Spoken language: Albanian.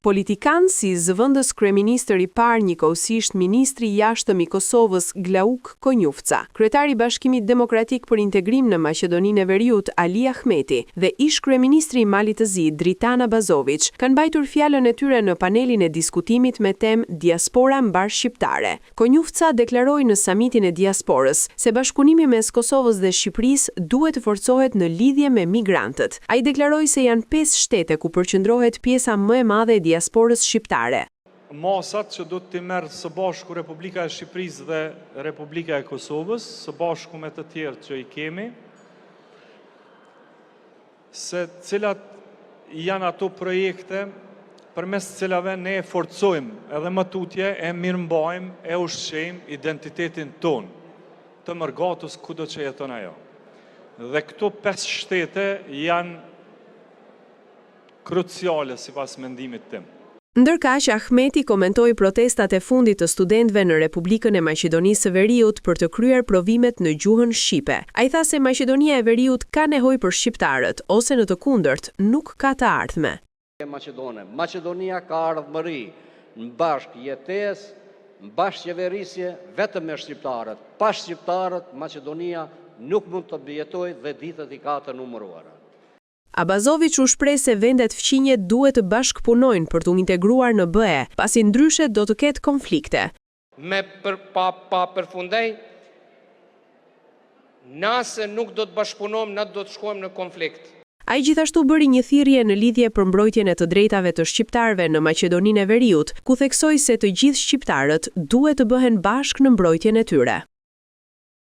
Politikanë si zëvendës kryeministër i parë njëkohësisht ministri i jashtëm i Kosovës Glauk Konjufca, kryetari i Bashkimit Demokratik për Integrim në Maqedoninë e Veriut Ali Ahmeti dhe ish kryeministri i Malit të Zi Dritan Abazović kanë mbajtur fjalën e tyre në panelin e diskutimit me temë Diaspora mbar shqiptare. Konjufca deklaroi në samitin e diasporës se bashkëpunimi mes Kosovës dhe Shqipërisë duhet të forcohet në lidhje me migrantët. Ai deklaroi se janë 5 shtete ku përqendrohet pjesa më e madhe e diasporës shqiptare. Masat që do t'i merë së bashku Republika e Shqipërisë dhe Republika e Kosovës, së bashku me të tjerë që i kemi, se cilat janë ato projekte përmes cilave ne e forcojmë edhe më tutje e mirëmbajmë e ushqejmë identitetin tonë, të mërgatës kudo që jeton ajo. Dhe këto 5 shtete janë kruciale sipas mendimit tim. Ndërkaq, Ahmeti komentoi protestat e fundit të studentëve në Republikën e Maqedonisë së Veriut për të kryer provimet në gjuhën shqipe. Ai tha se Maqedonia e Veriut ka nevojë për shqiptarët, ose në të kundërt, nuk ka të ardhme. Maqedonia ka ardhmëri në bashkëjetesë, në bashkëqeverisje vetëm me shqiptarët. Pa shqiptarët, Maqedonia nuk mund të jetojë dhe ditët i ka të numëruara. Abazović u shpreh se vendet fqinje duhet të bashkëpunojnë për të integruar në BE, pasi ndryshe do të ketë konflikte. Pa përfundej, nëse nuk do të bashkëpunojmë, ne do të shkojmë në konflikt. Ai gjithashtu bëri një thirrje në lidhje për mbrojtjen e të drejtave të shqiptarëve në Maqedoninë e Veriut, ku theksoi se të gjithë shqiptarët duhet të bëhen bashkë në mbrojtjen e tyre.